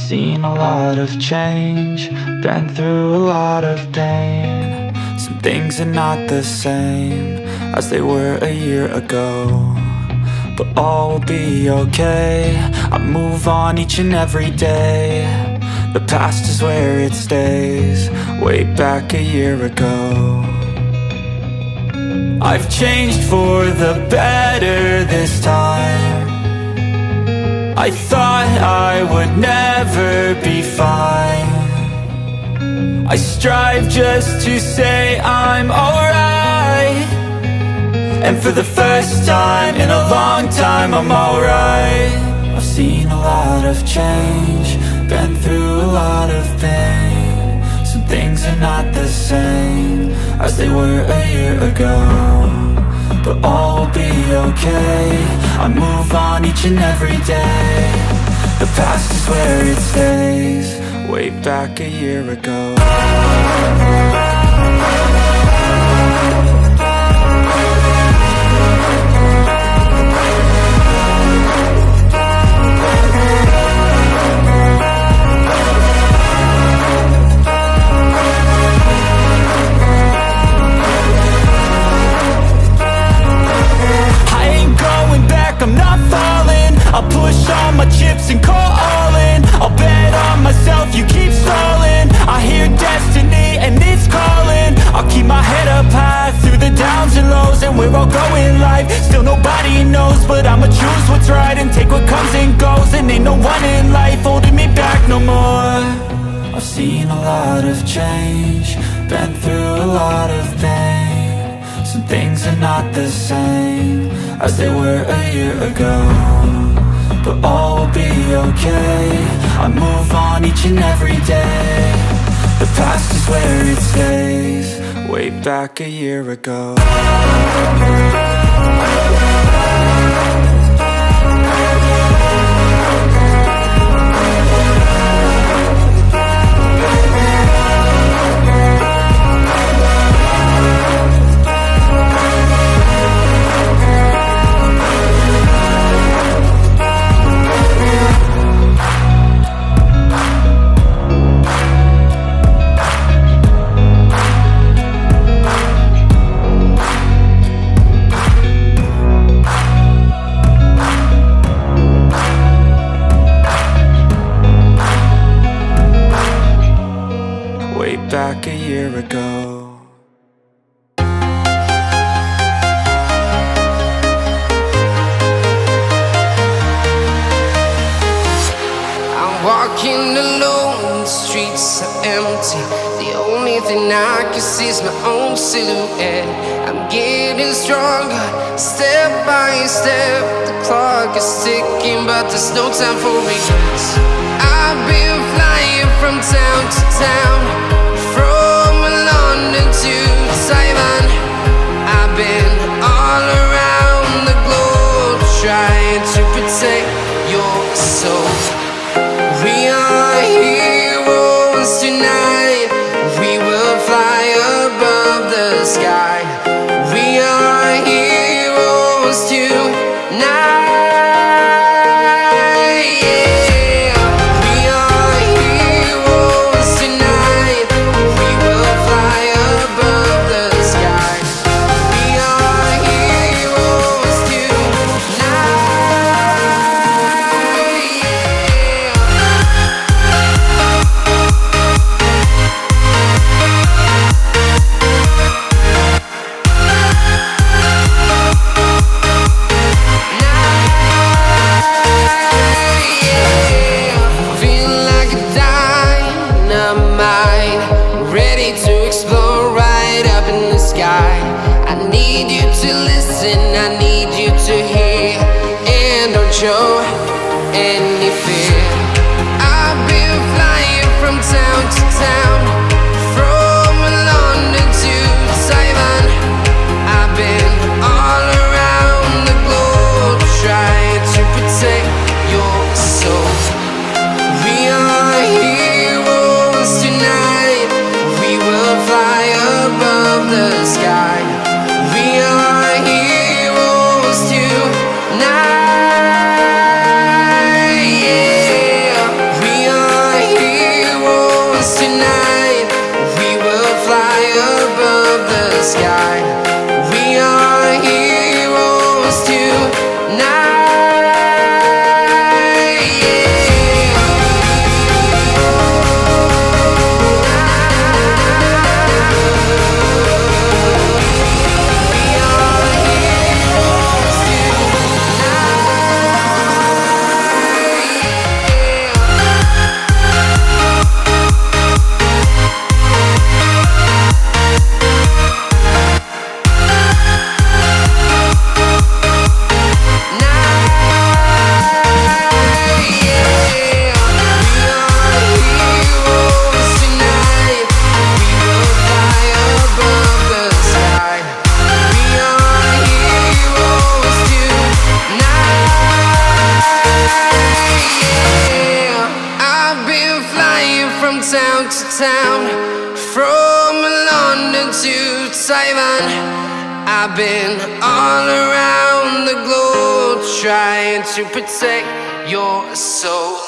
Seen a lot of change, been through a lot of pain. Some things are not the same as they were a year ago, but all will be okay. I move on each and every day. The past is where it stays, way back a year ago. I've changed for the better this time. I thought I would never be fine. I strive just to say I'm alright, and for the first time in a long time I'm alright. I've seen a lot of change, been through a lot of pain. Some things are not the same as they were a year ago, but all will be okay. I move on each and every day. The past is where it stays, way back a year ago. I'm not falling, I'll push all my chips and call all in. I'll bet on myself, you keep stalling. I hear destiny and it's calling. I'll keep my head up high through the downs and lows, and we're all growing life. Still nobody knows, but I'ma choose what's right and take what comes and goes. And ain't no one in life holding me back no more. I've seen a lot of change, been through a lot of pain. Some things are not the same as they were a year ago, but all will be okay. I move on each and every day. The past is where it stays, way back a year ago. Back a year ago. I'm walking alone, the streets are empty. The only thing I can see is my own silhouette. I'm getting stronger, step by step. The clock is ticking, but there's no time for regrets. I've been flying from town to town, from London to Taiwan. I've been all around the globe, trying to protect your soul. We are heroes tonight. We will fly above the sky. We are heroes tonight. Show any fear. I've been flying from town to town, from London to Taiwan. I've been all around the globe, trying to protect your soul. We are heroes tonight. We will fly above the sky. We are heroes tonight. We are town to town, from London to Taiwan. I've been all around the globe trying to protect your soul.